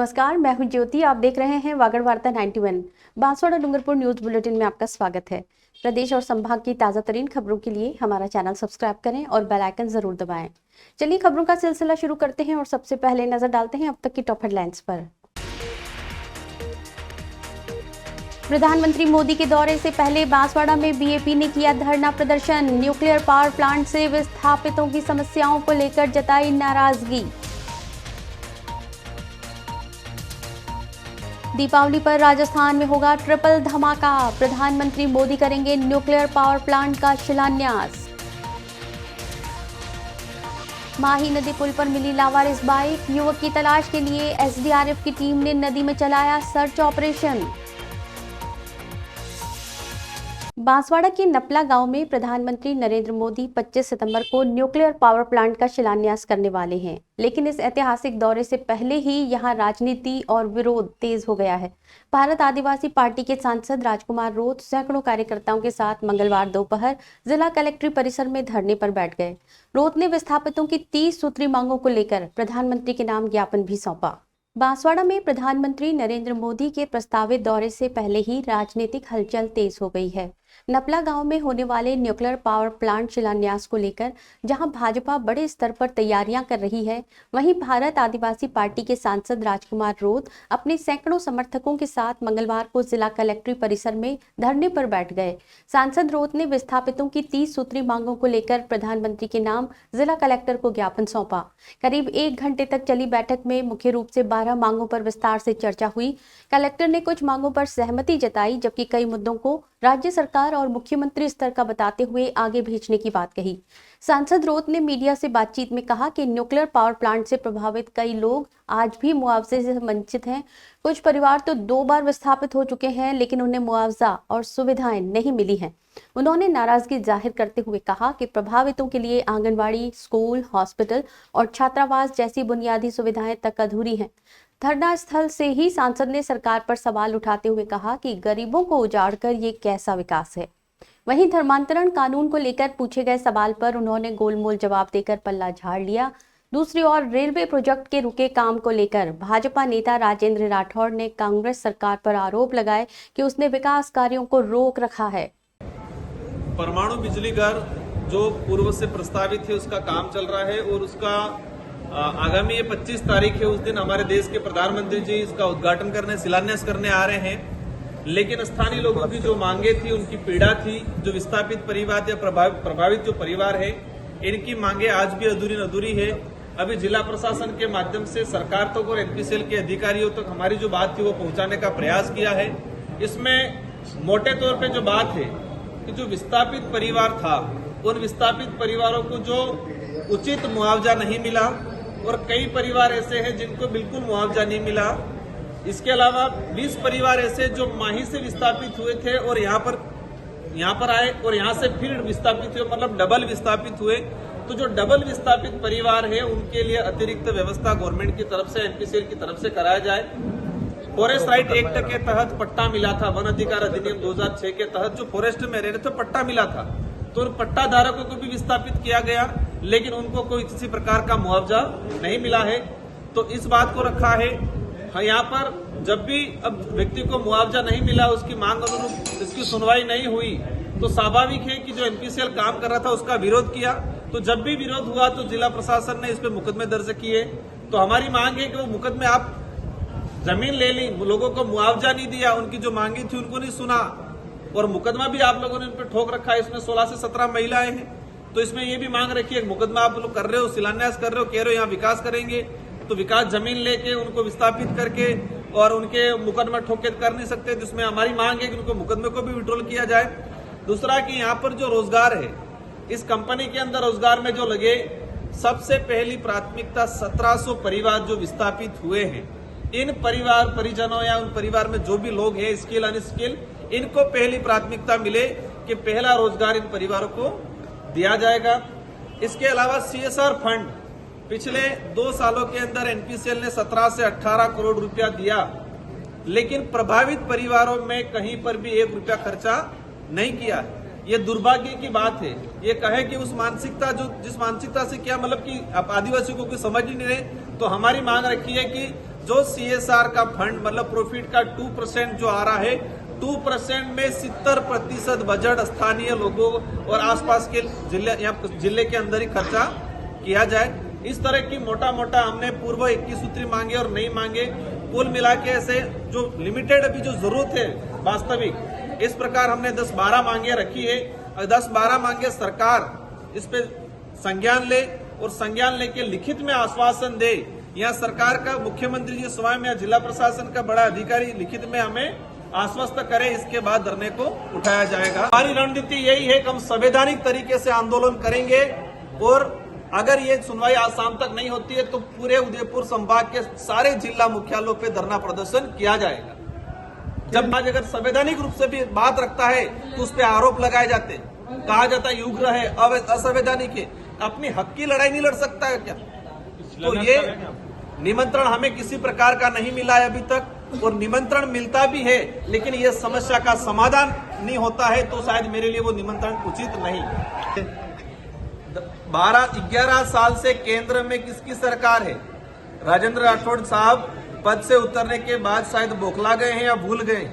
नमस्कार, मैं हूं ज्योति। आप देख रहे हैं वागड़ वार्ता 91। बांसवाड़ा डूंगरपुर न्यूज बुलेटिन में आपका स्वागत है। प्रदेश और संभाग की ताजा तरीन खबरों के लिए हमारा चैनल सब्सक्राइब करें और बेल आइकन जरूर दबाएं। चलिए खबरों का सिलसिला शुरू करते हैं और सबसे पहले नजर डालते हैं अब तक की टॉप हेडलाइंस पर। प्रधानमंत्री मोदी के दौरे से पहले बांसवाड़ा में बीएपी ने किया धरना प्रदर्शन। न्यूक्लियर पावर प्लांट से विस्थापितों की समस्याओं को लेकर जताई नाराजगी। दीपावली पर राजस्थान में होगा ट्रिपल धमाका। प्रधानमंत्री मोदी करेंगे न्यूक्लियर पावर प्लांट का शिलान्यास। माही नदी पुल पर मिली लावारिस बाइक। युवक की तलाश के लिए एसडीआरएफ की टीम ने नदी में चलाया सर्च ऑपरेशन। बांसवाड़ा के नपला गांव में प्रधानमंत्री नरेंद्र मोदी 25 सितंबर को न्यूक्लियर पावर प्लांट का शिलान्यास करने वाले हैं, लेकिन इस ऐतिहासिक दौरे से पहले ही यहां राजनीति और विरोध तेज हो गया है। भारत आदिवासी पार्टी के सांसद राजकुमार रोत सैकड़ों कार्यकर्ताओं के साथ मंगलवार दोपहर जिला कलेक्ट्री परिसर में धरने पर बैठ गए। रोत ने विस्थापितों की 30 सूत्री मांगों को लेकर प्रधानमंत्री के नाम ज्ञापन भी सौंपा। बांसवाड़ा में प्रधानमंत्री नरेंद्र मोदी के प्रस्तावित दौरे से पहले ही राजनीतिक हलचल तेज हो गई है। नपला गांव में होने वाले न्यूक्लियर पावर प्लांट शिलान्यास को लेकर जहां भाजपा बड़े स्तर पर तैयारियां कर रही है, वहीं भारत आदिवासी पार्टी के सांसद राजकुमार रोत अपने सैकड़ों समर्थकों के साथ मंगलवार को जिला कलेक्ट्री परिसर में धरने पर बैठ गए। सांसद रोत ने विस्थापितों की 30 सूत्री मांगों को लेकर प्रधानमंत्री के नाम जिला कलेक्टर को ज्ञापन सौंपा। करीब 1 घंटे तक चली बैठक में मुख्य रूप से 12 मांगों पर विस्तार से चर्चा हुई। कलेक्टर ने कुछ मांगों पर सहमति जताई, जबकि कई मुद्दों को राज्य सरकार और मुख्यमंत्री स्तर का बताते हुए आगे भेजने की बात कही। सांसद रोत ने मीडिया से बातचीत में कहा कि न्यूक्लियर पावर प्लांट से प्रभावित कई लोग आज भी मुआवजे से वंचित हैं। कुछ परिवार तो 2 बार विस्थापित हो चुके हैं, लेकिन उन्हें मुआवजा और सुविधाएं नहीं मिली हैं। उन्होंने नाराजगी जाहिर करते हुए कहा कि प्रभावितों के लिए आंगनबाड़ी, स्कूल, हॉस्पिटल और छात्रावास जैसी बुनियादी सुविधाएं तक अधूरी हैं। धरना स्थल से ही सांसद ने सरकार पर सवाल उठाते हुए कहा कि गरीबों को उजाड़कर ये कैसा विकास है। वहीं धर्मांतरण कानून को लेकर पूछे गए सवाल पर उन्होंने गोलमोल जवाब देकर पल्ला झाड़ लिया। दूसरी ओर रेलवे प्रोजेक्ट के रुके काम को लेकर भाजपा नेता राजेंद्र राठौड़ ने कांग्रेस सरकार पर आरोप लगाए कि उसने विकास कार्यों को रोक रखा है। परमाणु बिजली घर जो पूर्व से प्रस्तावित है उसका काम चल रहा है और उसका आगामी 25 तारीख है, उस दिन हमारे देश के प्रधानमंत्री जी इसका उद्घाटन करने, शिलान्यास करने आ रहे हैं। लेकिन स्थानीय लोगों की जो मांगे थी, उनकी पीड़ा थी, जो विस्थापित परिवार या प्रभावित जो परिवार है, इनकी मांगे आज भी अधूरी है। अभी जिला प्रशासन के माध्यम से सरकार तक और एनपीसीएल के अधिकारियों तक हमारी जो बात थी वो पहुंचाने का प्रयास किया है। इसमें मोटे तौर पे जो बात है कि जो विस्थापित परिवार था, उन विस्थापित परिवारों को जो उचित मुआवजा नहीं मिला और कई परिवार ऐसे हैं जिनको बिल्कुल मुआवजा नहीं मिला। इसके अलावा 20 परिवार ऐसे जो माही से विस्थापित हुए थे और यहाँ पर आए और यहाँ से फिर विस्थापित हुए, मतलब डबल विस्थापित हुए। तो जो डबल विस्थापित परिवार है उनके लिए अतिरिक्त व्यवस्था गवर्नमेंट की तरफ से, एनपीसीएल की तरफ से कराया जाए। फॉरेस्ट राइट एक्ट के तहत पट्टा मिला था, वन अधिकार अधिनियम 2006 के तहत जो फॉरेस्ट में रह रहे थे पट्टा मिला था, तो पट्टा धारकों को भी विस्थापित किया गया, लेकिन उनको कोई किसी प्रकार का मुआवजा नहीं मिला है। तो इस बात को रखा है। यहाँ पर जब भी अब व्यक्ति को मुआवजा नहीं मिला, उसकी मांग अनुरूप इसकी सुनवाई नहीं हुई, तो स्वाभाविक है कि जो एनपीसीएल काम कर रहा था उसका विरोध किया। तो जब भी विरोध हुआ तो जिला प्रशासन ने इस पे मुकदमे दर्ज किए। तो हमारी मांग है कि वो मुकदमे, आप जमीन ले ली, लोगों को मुआवजा नहीं दिया, उनकी जो मांगी थी उनको नहीं सुना और मुकदमा भी आप लोगों ने उन पर ठोक रखा है। इसमें 16 से 17 महिलाएं हैं, तो इसमें ये भी मांग रखी है, मुकदमा आप लोग कर रहे हो, शिलान्यास कर रहे हो, कह रहे हो यहाँ विकास करेंगे, तो विकास जमीन लेके उनको विस्थापित करके और उनके मुकदमा ठोके कर नहीं सकते। जिसमें हमारी मांग है कि उनको मुकदमे को भी विड्रॉल किया जाए। दूसरा कि यहाँ पर जो रोजगार है, इस कंपनी के अंदर रोजगार में जो लगे, सबसे पहली प्राथमिकता 1700 परिवार जो विस्थापित हुए हैं, इन परिवार परिजनों या उन परिवार में जो भी लोग हैं स्किल अनस्किल, इनको पहली प्राथमिकता मिले कि पहला रोजगार इन परिवारों को दिया जाएगा। इसके अलावा सीएसआर फंड पिछले 2 सालों के अंदर एनपीसीएल ने 17 से 18 करोड़ रुपया दिया, लेकिन प्रभावित परिवारों में कहीं पर भी 1 रुपया खर्चा नहीं किया है। ये दुर्भाग्य की बात है। ये कहे कि उस मानसिकता, जिस मानसिकता से क्या मतलब कि आप आदिवासी को कोई समझ ही नहीं रहे। तो हमारी मांग रखी है कि जो CSR का फंड मतलब प्रॉफिट का 2% जो आ रहा है, 2% में 70% बजट स्थानीय लोगों और आसपास के जिले के अंदर ही खर्चा किया जाए। इस तरह की मोटा मोटा हमने पूर्व 21 सूत्री मांगे और नहीं मांगे, कुल मिला के ऐसे जो लिमिटेड अभी जो जरूरत है वास्तविक, इस प्रकार हमने 10-12 मांगे रखी है। और 10-12 मांगे सरकार इस पे संज्ञान ले और संज्ञान लेके लिखित में आश्वासन दे, या सरकार का मुख्यमंत्री जी स्वयं या जिला प्रशासन का बड़ा अधिकारी लिखित में हमें आश्वस्त करे, इसके बाद धरने को उठाया जाएगा। हमारी रणनीति यही है कि हम संवैधानिक तरीके से आंदोलन करेंगे और अगर ये सुनवाई आज शाम तक नहीं होती है तो पूरे उदयपुर संभाग के सारे जिला मुख्यालयों पे धरना प्रदर्शन किया जाएगा। जब आज अगर संवैधानिक रूप से भी बात रखता है तो उस पर आरोप लगाए जाते, कहा जाता है उग्र है, असंवैधानिक है, अपनी हक की लड़ाई नहीं लड़ सकता है क्या? तो ये निमंत्रण हमें किसी प्रकार का नहीं मिला है अभी तक, और निमंत्रण मिलता भी है लेकिन ये समस्या का समाधान नहीं होता है तो शायद मेरे लिए वो निमंत्रण उचित नहीं। 11 साल से केंद्र में किसकी सरकार है? राजेंद्र राठौड़ साहब पद से उतरने के बाद शायद बौखला गए हैं या भूल गए।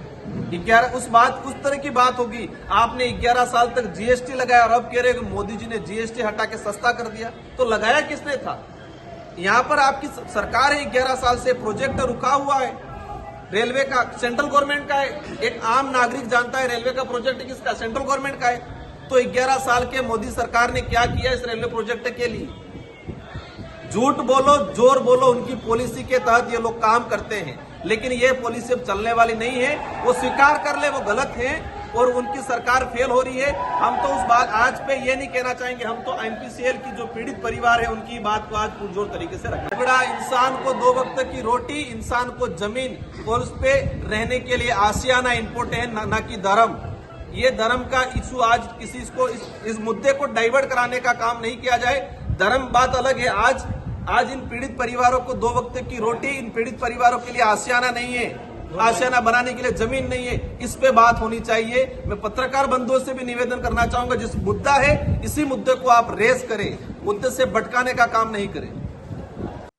11 उस तरह की बात होगी। आपने 11 साल तक GST लगाया और अब कह रहे हैं मोदी जी ने GST हटा के सस्ता कर दिया, तो लगाया किसने था? यहाँ पर आपकी सरकार है, 11 साल से प्रोजेक्ट रुका हुआ है रेलवे का, सेंट्रल गवर्नमेंट का है। एक आम नागरिक जानता है रेलवे का प्रोजेक्ट किसका? सेंट्रल गवर्नमेंट का है। तो 11 साल के मोदी सरकार ने क्या किया इस रेलवे प्रोजेक्ट के लिए? झूठ बोलो जोर बोलो, उनकी पॉलिसी के तहत ये लोग काम करते हैं, लेकिन ये पॉलिसी अब चलने वाली नहीं है। वो स्वीकार कर ले वो गलत है और उनकी सरकार फेल हो रही है। हम तो उस बात आज पे ये नहीं कहना चाहेंगे, हम तो MPCL की जो पीड़ित परिवार है उनकी बात को आज पुरजोर तरीके से रखें। बड़ा इंसान को 2 वक्त की रोटी, इंसान को जमीन और उस पे रहने के लिए आशियाना इम्पोर्टेंट है, न कि धर्म। ये धर्म का इशू आज किसी को इस मुद्दे को डाइवर्ट कराने का काम नहीं किया जाए। धर्म बात अलग है। आज इन पीड़ित परिवारों को 2 वक्त की रोटी, इन पीड़ित परिवारों के लिए आशियाना नहीं है, आशियाना बनाने के लिए जमीन नहीं है, इस पे बात होनी चाहिए। मैं पत्रकार बंधुओं से भी निवेदन करना चाहूंगा, जिस मुद्दा है इसी मुद्दे को आप रेस करें, मुद्दे से भटकाने का काम नहीं करें।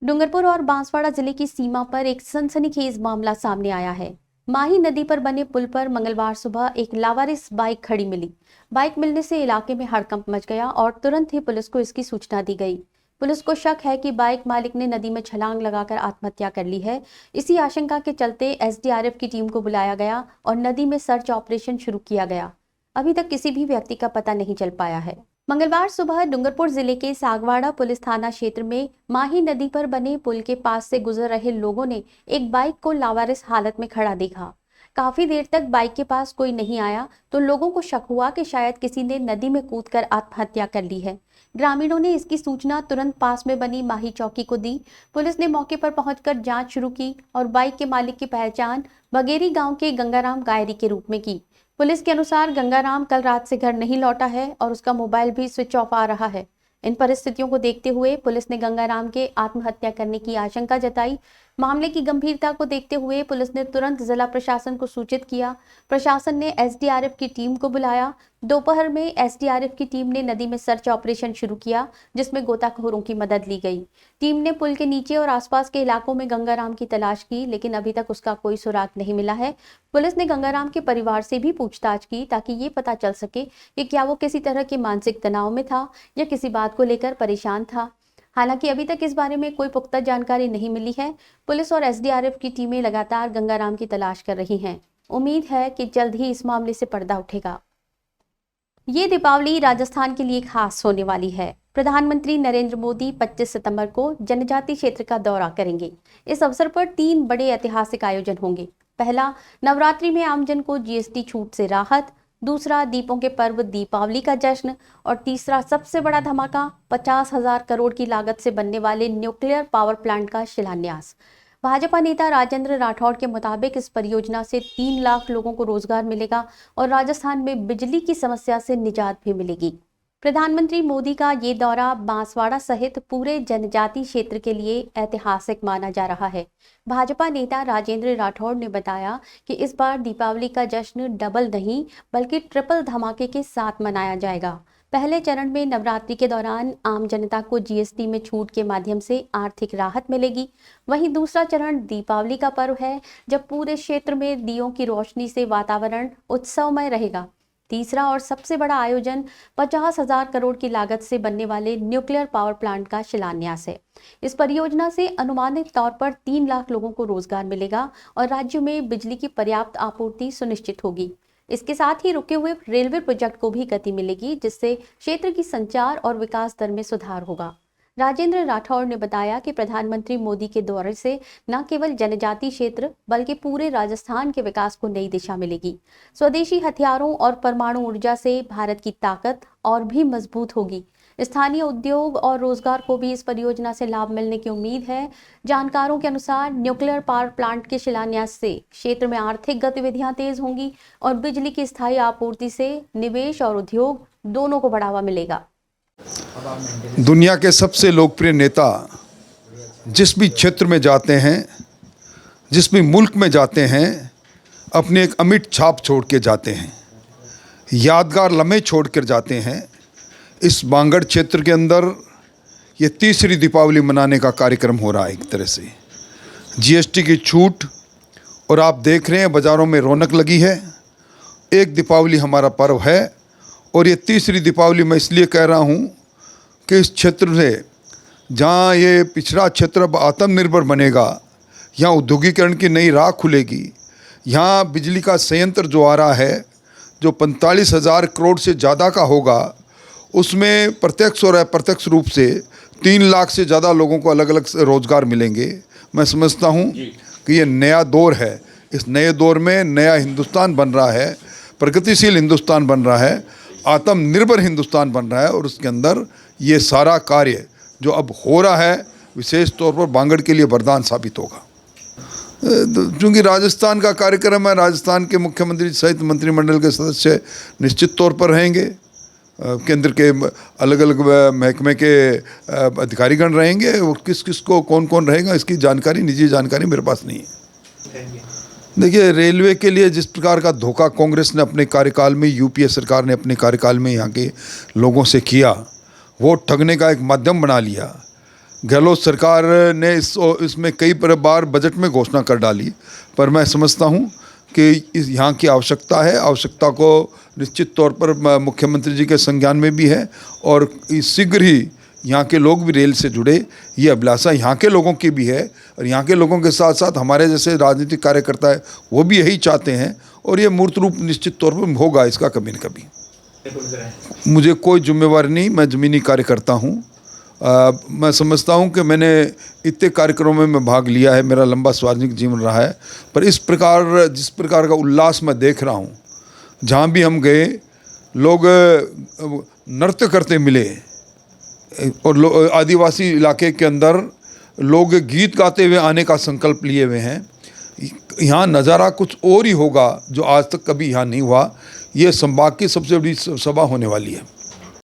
डूंगरपुर और बांसवाड़ा जिले की सीमा पर एक सनसनीखेज मामला सामने आया है। माही नदी पर बने पुल पर मंगलवार सुबह एक लावारिस बाइक खड़ी मिली। बाइक मिलने से इलाके में हड़कंप मच गया और तुरंत ही पुलिस को इसकी सूचना दी गई। पुलिस को शक है कि बाइक मालिक ने नदी में छलांग लगाकर आत्महत्या कर ली है। इसी आशंका के चलते SDRF की टीम को बुलाया गया और नदी में सर्च ऑपरेशन शुरू किया गया। अभी तक किसी भी व्यक्ति का पता नहीं चल पाया है। मंगलवार सुबह डूंगरपुर जिले के सागवाड़ा पुलिस थाना क्षेत्र में माही नदी पर बने पुल के पास से गुजर रहे लोगों ने एक बाइक को लावारिस हालत में खड़ा देखा। काफी देर तक बाइक के पास कोई नहीं आया तो लोगों को शक हुआ कि शायद किसी ने नदी में कूदकर आत्महत्या कर ली है। ग्रामीणों ने इसकी सूचना तुरंत पास में बनी माही चौकी को दी। पुलिस ने मौके पर पहुंचकर जांच शुरू की और बाइक के मालिक की पहचान बगेरी गांव के गंगाराम गायरी के रूप में की। पुलिस के अनुसार गंगाराम कल रात से घर नहीं लौटा है और उसका मोबाइल भी स्विच ऑफ आ रहा है। इन परिस्थितियों को देखते हुए पुलिस ने गंगाराम के आत्महत्या करने की आशंका जताई। मामले की गंभीरता को देखते हुए पुलिस ने तुरंत जिला प्रशासन को सूचित किया। प्रशासन ने SDRF की टीम को बुलाया। दोपहर में SDRF की टीम ने नदी में सर्च ऑपरेशन शुरू किया, जिसमें गोताखोरों की मदद ली गई। टीम ने पुल के नीचे और आसपास के इलाकों में गंगाराम की तलाश की, लेकिन अभी तक उसका कोई सुराग नहीं मिला है। पुलिस ने गंगाराम के परिवार से भी पूछताछ की ताकि ये पता चल सके कि क्या वो किसी तरह के मानसिक तनाव में था या किसी बात को लेकर परेशान था। हालांकि अभी तक इस बारे में कोई पुख्ता जानकारी नहीं मिली है। पुलिस और SDRF की टीमें लगातार गंगाराम की तलाश कर रही हैं। उम्मीद है कि जल्द ही इस मामले से पर्दा उठेगा। ये दीपावली राजस्थान के लिए खास होने वाली है। प्रधानमंत्री नरेंद्र मोदी 25 सितंबर को जनजातीय क्षेत्र का दौरा करेंगे। इस अवसर पर 3 बड़े ऐतिहासिक आयोजन होंगे। पहला, नवरात्रि में आमजन को GST छूट से राहत। दूसरा, दीपों के पर्व दीपावली का जश्न। और तीसरा, सबसे बड़ा धमाका, 50,000 करोड़ की लागत से बनने वाले न्यूक्लियर पावर प्लांट का शिलान्यास। भाजपा नेता राजेंद्र राठौड़ के मुताबिक इस परियोजना से 3 लाख लोगों को रोजगार मिलेगा और राजस्थान में बिजली की समस्या से निजात भी मिलेगी। प्रधानमंत्री मोदी का ये दौरा बांसवाड़ा सहित पूरे जनजातीय क्षेत्र के लिए ऐतिहासिक माना जा रहा है। भाजपा नेता राजेंद्र राठौड़ ने बताया कि इस बार दीपावली का जश्न डबल नहीं बल्कि ट्रिपल धमाके के साथ मनाया जाएगा। पहले चरण में नवरात्रि के दौरान आम जनता को जीएसटी में छूट के माध्यम से आर्थिक राहत मिलेगी। वहीं दूसरा चरण दीपावली का पर्व है, जब पूरे क्षेत्र में दियों की रोशनी से वातावरण उत्सवमय रहेगा। तीसरा और सबसे बड़ा आयोजन 50,000 करोड़ की लागत से बनने वाले न्यूक्लियर पावर प्लांट का शिलान्यास है। इस परियोजना से अनुमानित तौर पर 3 लाख लोगों को रोजगार मिलेगा और राज्य में बिजली की पर्याप्त आपूर्ति सुनिश्चित होगी। इसके साथ ही रुके हुए रेलवे प्रोजेक्ट को भी गति मिलेगी, जिससे क्षेत्र की संचार और विकास दर में सुधार होगा। राजेंद्र राठौड़ ने बताया कि प्रधानमंत्री मोदी के दौरे से न केवल जनजातीय क्षेत्र बल्कि पूरे राजस्थान के विकास को नई दिशा मिलेगी। स्वदेशी हथियारों और परमाणु ऊर्जा से भारत की ताकत और भी मजबूत होगी। स्थानीय उद्योग और रोजगार को भी इस परियोजना से लाभ मिलने की उम्मीद है। जानकारों के अनुसार न्यूक्लियर पावर प्लांट के शिलान्यास से क्षेत्र में आर्थिक गतिविधियां तेज होंगी और बिजली की स्थायी आपूर्ति से निवेश और उद्योग दोनों को बढ़ावा मिलेगा। दुनिया के सबसे लोकप्रिय नेता जिस भी क्षेत्र में जाते हैं, जिस भी मुल्क में जाते हैं, अपनी एक अमिट छाप छोड़ के जाते हैं, यादगार लम्हे छोड़ कर जाते हैं। इस बांगड़ क्षेत्र के अंदर ये तीसरी दीपावली मनाने का कार्यक्रम हो रहा है। एक तरह से जीएसटी की छूट, और आप देख रहे हैं बाज़ारों में रौनक लगी है। एक दीपावली हमारा पर्व है और ये तीसरी दीपावली मैं इसलिए कह रहा हूँ कि इस क्षेत्र से जहाँ ये पिछड़ा क्षेत्र अब आत्मनिर्भर बनेगा, यहाँ औद्योगिकरण की नई राह खुलेगी। यहाँ बिजली का संयंत्र जो आ रहा है, जो 45,000 करोड़ से ज़्यादा का होगा, उसमें प्रत्यक्ष और अप्रत्यक्ष रूप से 3 लाख से ज़्यादा लोगों को अलग अलग रोज़गार मिलेंगे। मैं समझता हूँ कि ये नया दौर है। इस नए दौर में नया हिंदुस्तान बन रहा है, प्रगतिशील हिंदुस्तान बन रहा है, आत्मनिर्भर हिंदुस्तान बन रहा है। और उसके अंदर ये सारा कार्य जो अब हो रहा है, विशेष तौर पर बांगड़ के लिए वरदान साबित होगा। चूँकि राजस्थान का कार्यक्रम है, राजस्थान के मुख्यमंत्री सहित मंत्रिमंडल के सदस्य निश्चित तौर पर रहेंगे। केंद्र के अलग अलग महकमे के अधिकारीगण रहेंगे। वो किस किस को कौन कौन रहेगा, इसकी जानकारी, निजी जानकारी मेरे पास नहीं है। देखिए, रेलवे के लिए जिस प्रकार का धोखा कांग्रेस ने अपने कार्यकाल में, यूपीए सरकार ने अपने कार्यकाल में यहाँ के लोगों से किया, वोट ठगने का एक माध्यम बना लिया। गहलोत सरकार ने इसमें कई बार बजट में घोषणा कर डाली, पर मैं समझता हूँ कि इस यहाँ की आवश्यकता है। आवश्यकता को निश्चित तौर पर मुख्यमंत्री जी के संज्ञान में भी है और शीघ्र ही यहाँ के लोग भी रेल से जुड़े, ये अभिलाषा यहाँ के लोगों की भी है। और यहाँ के लोगों के साथ साथ हमारे जैसे राजनीतिक कार्यकर्ता है, वो भी यही चाहते हैं और ये मूर्त रूप निश्चित तौर पर होगा इसका कभी न कभी। मुझे कोई जिम्मेवारी नहीं, मैं ज़मीनी कार्यकर्ता हूँ। मैं समझता हूँ कि मैंने इतने कार्यक्रमों में भाग लिया है, मेरा लंबा सार्वजनिक जीवन रहा है, पर इस प्रकार जिस प्रकार का उल्लास मैं देख रहा हूँ, जहाँ भी हम गए लोग नृत्य करते मिले और आदिवासी इलाके के अंदर लोग गीत गाते हुए आने का संकल्प लिए हुए हैं। यहाँ नज़ारा कुछ और ही होगा जो आज तक कभी यहाँ नहीं हुआ। ये संभाग की सबसे बड़ी सभा होने वाली है।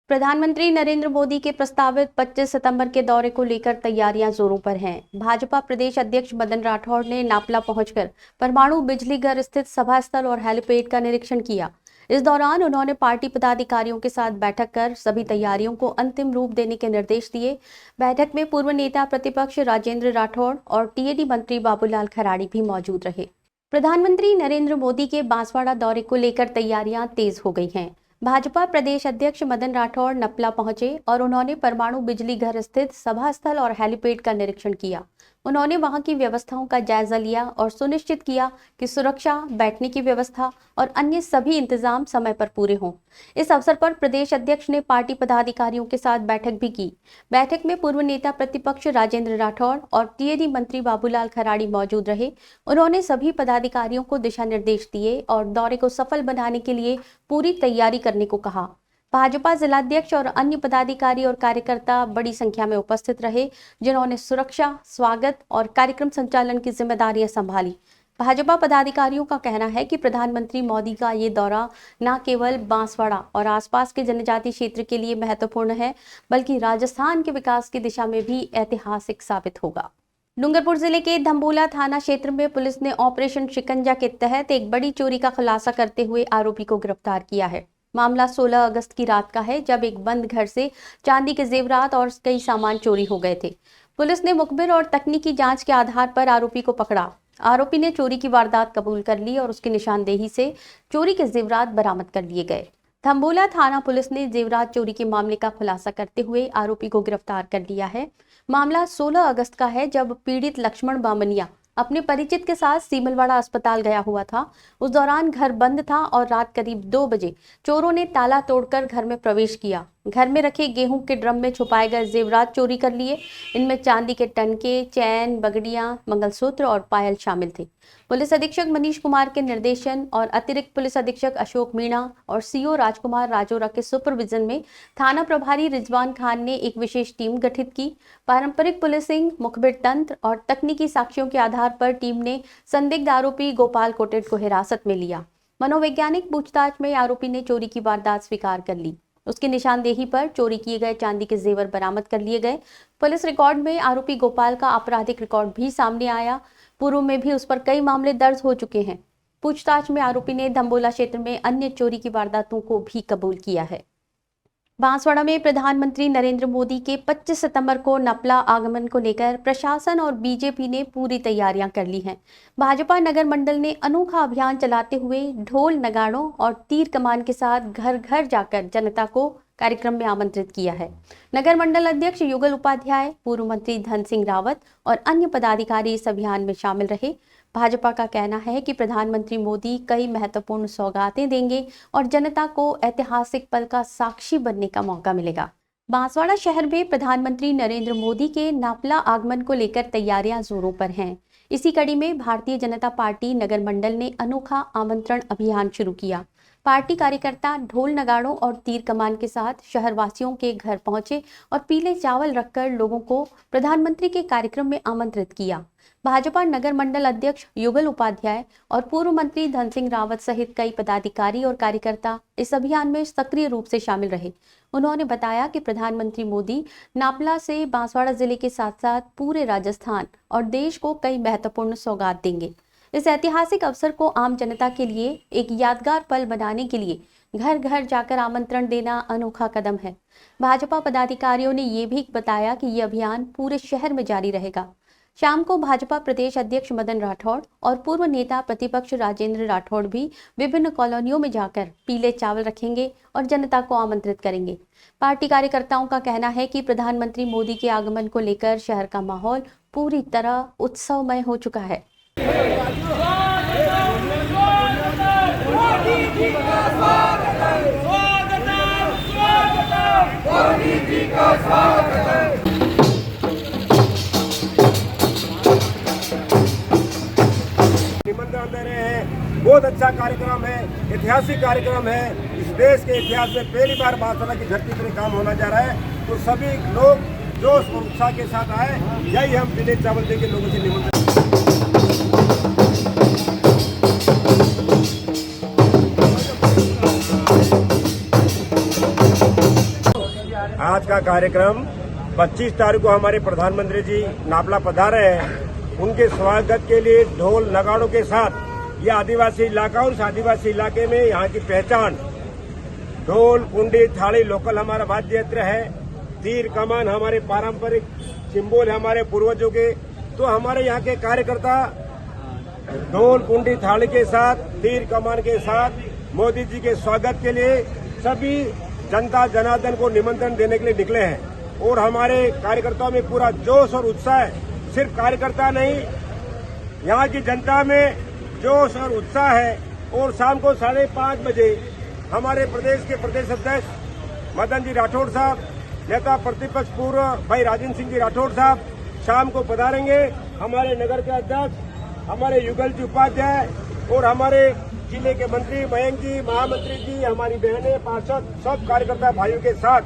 प्रधानमंत्री नरेंद्र मोदी के प्रस्तावित 25 सितंबर के दौरे को लेकर तैयारियां जोरों पर हैं। भाजपा प्रदेश अध्यक्ष मदन राठौड़ ने नापला पहुंचकर परमाणु बिजली घर स्थित सभा स्थल और हेलीपैड का निरीक्षण किया। इस दौरान उन्होंने पार्टी पदाधिकारियों के साथ बैठक कर सभी तैयारियों को अंतिम रूप देने के निर्देश दिए। बैठक में पूर्व नेता प्रतिपक्ष राजेंद्र राठौड़ और टीएडी मंत्री बाबूलाल खराड़ी भी मौजूद रहे। प्रधानमंत्री नरेंद्र मोदी के बांसवाड़ा दौरे को लेकर तैयारियां तेज हो गई हैं। भाजपा प्रदेश अध्यक्ष मदन राठौड़ नपला पहुंचे और उन्होंने परमाणु बिजली घर स्थित सभा स्थल और हेलीपैड का निरीक्षण किया। उन्होंने वहां की व्यवस्थाओं का जायजा लिया और सुनिश्चित किया कि सुरक्षा, बैठने की व्यवस्था और अन्य सभी इंतजाम समय पर पूरे हों। इस अवसर पर प्रदेश अध्यक्ष ने पार्टी पदाधिकारियों के साथ बैठक भी की। बैठक में पूर्व नेता प्रतिपक्ष राजेंद्र राठौड़ और टीएडी मंत्री बाबूलाल खराड़ी मौजूद रहे। उन्होंने सभी पदाधिकारियों को दिशा निर्देश दिए और दौरे को सफल बनाने के लिए पूरी तैयारी करने को कहा। भाजपा जिलाध्यक्ष और अन्य पदाधिकारी और कार्यकर्ता बड़ी संख्या में उपस्थित रहे, जिन्होंने सुरक्षा, स्वागत और कार्यक्रम संचालन की जिम्मेदारियां संभाली। भाजपा पदाधिकारियों का कहना है कि प्रधानमंत्री मोदी का ये दौरा न केवल बांसवाड़ा और आसपास के जनजातीय क्षेत्र के लिए महत्वपूर्ण है, बल्कि राजस्थान के विकास की दिशा में भी ऐतिहासिक साबित होगा। डूंगरपुर जिले के धम्बोला थाना क्षेत्र में पुलिस ने ऑपरेशन शिकंजा के तहत एक बड़ी चोरी का खुलासा करते हुए आरोपी को गिरफ्तार किया है। मामला 16 अगस्त की रात का है, जब एक बंद घर से चांदी के जेवरात और कई सामान चोरी हो गए थे। पुलिस ने मुखबिर और तकनीकी जांच के आधार पर आरोपी को पकड़ा। आरोपी ने चोरी की वारदात कबूल कर ली और उसकी निशानदेही से चोरी के जेवरात बरामद कर लिए गए। थम्बोला थाना पुलिस ने जेवरात चोरी के मामले का खुलासा करते हुए आरोपी को गिरफ्तार कर लिया है। मामला 16 अगस्त का है, जब पीड़ित लक्ष्मण बामनिया अपने परिचित के साथ सीमलवाड़ा अस्पताल गया हुआ था। उस दौरान घर बंद था और रात करीब 2 बजे चोरों ने ताला तोड़कर घर में प्रवेश किया। घर में रखे गेहूं के ड्रम में छुपाए गए जेवरात चोरी कर लिए। इनमें चांदी के टनके, चैन, बगड़ियां, मंगलसूत्र और पायल शामिल थे। पुलिस अधीक्षक मनीष कुमार के निर्देशन और अतिरिक्त पुलिस अधीक्षक अशोक मीणा और सीओ राजकुमार राजोरा के सुपरविजन में थाना प्रभारी रिजवान खान ने एक विशेष टीम गठित की। पारंपरिक पुलिसिंग, मुखबिर तंत्र और तकनीकी साक्ष्यों के आधार पर टीम ने संदिग्ध आरोपी गोपाल कोटेड को हिरासत में लिया। मनोवैज्ञानिक पूछताछ में आरोपी ने चोरी की वारदात स्वीकार कर ली। उसकी निशानदेही पर चोरी किए गए चांदी के जेवर बरामद कर लिए गए। पुलिस रिकॉर्ड में आरोपी गोपाल का आपराधिक रिकॉर्ड भी सामने आया। पूर्व में भी उस पर कई मामले दर्ज हो चुके हैं। पूछताछ में आरोपी ने धम्बोला क्षेत्र में अन्य चोरी की वारदातों को भी कबूल किया है। बांसवाड़ा में प्रधानमंत्री नरेंद्र मोदी के 25 सितंबर को नपला आगमन को लेकर प्रशासन और बीजेपी ने पूरी तैयारियां कर ली हैं। भाजपा नगर मंडल ने अनोखा अभियान चलाते हुए ढोल, नगाड़ों और तीर कमान के साथ घर घर जाकर जनता को कार्यक्रम में आमंत्रित किया है। नगर मंडल अध्यक्ष युगल उपाध्याय, पूर्व मंत्री धन सिंह रावत और अन्य पदाधिकारी इस अभियान में शामिल रहे। भाजपा का कहना है कि प्रधानमंत्री मोदी कई महत्वपूर्ण सौगातें देंगे और जनता को ऐतिहासिक पल का साक्षी बनने का मौका मिलेगा। बांसवाड़ा शहर में प्रधानमंत्री नरेंद्र मोदी के नापला आगमन को लेकर तैयारियां जोरों पर हैं। इसी कड़ी में भारतीय जनता पार्टी नगर मंडल ने अनोखा आमंत्रण अभियान शुरू किया। पार्टी कार्यकर्ता ढोल, नगाड़ों और तीर कमान के साथ शहरवासियों के घर पहुंचे और पीले चावल रखकर लोगों को प्रधानमंत्री के कार्यक्रम में आमंत्रित किया। भाजपा नगर मंडल अध्यक्ष युगल उपाध्याय और पूर्व मंत्री धन सिंह रावत सहित कई पदाधिकारी और कार्यकर्ता इस अभियान में सक्रिय रूप से शामिल रहे। उन्होंने बताया कि प्रधानमंत्री मोदी नापला से बांसवाड़ा जिले के साथ साथ पूरे राजस्थान और देश को कई महत्वपूर्ण सौगात देंगे। इस ऐतिहासिक अवसर को आम जनता के लिए एक यादगार पल बनाने के लिए घर घर जाकर आमंत्रण देना अनोखा कदम है। भाजपा पदाधिकारियों ने ये भी बताया कि ये अभियान पूरे शहर में जारी रहेगा। शाम को भाजपा प्रदेश अध्यक्ष मदन राठौड़ और पूर्व नेता प्रतिपक्ष राजेंद्र राठौड़ भी विभिन्न कॉलोनियों में जाकर पीले चावल रखेंगे और जनता को आमंत्रित करेंगे। पार्टी कार्यकर्ताओं का कहना है कि प्रधानमंत्री मोदी के आगमन को लेकर शहर का माहौल पूरी तरह उत्सवमय हो चुका है। निमंत्रण दे रहे हैं। बहुत अच्छा कार्यक्रम है, ऐतिहासिक कार्यक्रम है। इस देश के इतिहास में पहली बार बांसवाड़ा की धरती पर काम होना जा रहा है, तो सभी लोग जोश और उत्साह के साथ आए। यही हम पीले चावल देके लोगों से निमंत्रण। आज का कार्यक्रम 25 तारीख को हमारे प्रधानमंत्री जी नापला पधारे हैं। उनके स्वागत के लिए ढोल, नगाड़ों के साथ ये आदिवासी इलाका और इस आदिवासी इलाके में यहाँ की पहचान ढोल, कुंडी, थाली लोकल हमारा वाद्य यंत्र है। तीर कमान हमारे पारंपरिक सिंबल है हमारे पूर्वजों के। तो हमारे यहाँ के कार्यकर्ता ढोल, कुंडी, थाली के साथ, तीर कमान के साथ मोदी जी के स्वागत के लिए सभी जनता जनार्दन को निमंत्रण देने के लिए निकले हैं। और हमारे कार्यकर्ताओं में पूरा जोश और उत्साह है। सिर्फ कार्यकर्ता नहीं, यहाँ की जनता में जोश और उत्साह है। और शाम को 5:30 बजे हमारे प्रदेश के प्रदेश अध्यक्ष मदन जी राठौड़ साहब, नेता प्रतिपक्ष पूर्व भाई राजेंद्र सिंह जी राठौड़ साहब शाम को पधारेंगे। हमारे नगर के अध्यक्ष हमारे युगल जी उपाध्याय और हमारे जिले के मंत्री मयंक जी, महामंत्री जी, हमारी बहनें, पार्षद, सब कार्यकर्ता भाइयों के साथ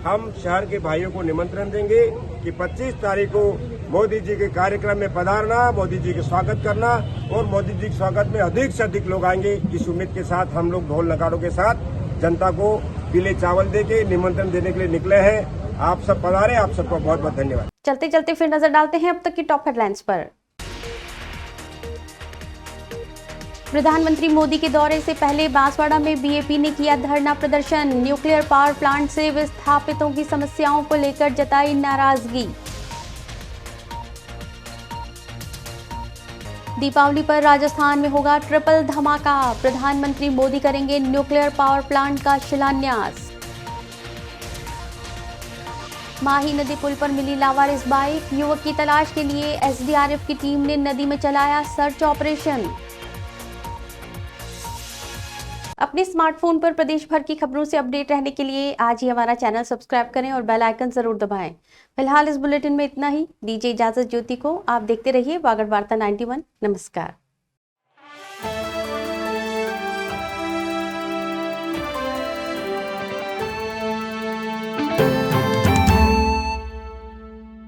हम शहर के भाइयों को निमंत्रण देंगे कि 25 तारीख को मोदी जी के कार्यक्रम में पधारना, मोदी जी के स्वागत करना और मोदी जी के स्वागत में अधिक से अधिक लोग आएंगे। इस उम्मीद के साथ हम लोग ढोल नगाड़ों के साथ जनता को पीले चावल देके निमंत्रण देने के लिए निकले हैं। आप सब पधारे, आप सबको बहुत बहुत धन्यवाद। चलते चलते फिर नजर डालते हैं अब तक की टॉप हेडलाइंस पर। प्रधानमंत्री मोदी के दौरे से पहले बांसवाड़ा में बीएपी ने किया धरना प्रदर्शन। न्यूक्लियर पावर प्लांट से विस्थापितों की समस्याओं को लेकर जताई नाराजगी। दीपावली पर राजस्थान में होगा ट्रिपल धमाका। प्रधानमंत्री मोदी करेंगे न्यूक्लियर पावर प्लांट का शिलान्यास। माही नदी पुल पर मिली लावारिस बाइक। युवक की तलाश के लिए एसडीआरएफ की टीम ने नदी में चलाया सर्च ऑपरेशन। अपने स्मार्टफोन पर प्रदेश भर की खबरों से अपडेट रहने के लिए आज ही हमारा चैनल सब्सक्राइब करें और बेल आइकन जरूर दबाएं। फिलहाल इस बुलेटिन में इतना ही। दीजिए इजाजत ज्योति को। आप देखते रहिए वागड़ वार्ता 91। नमस्कार।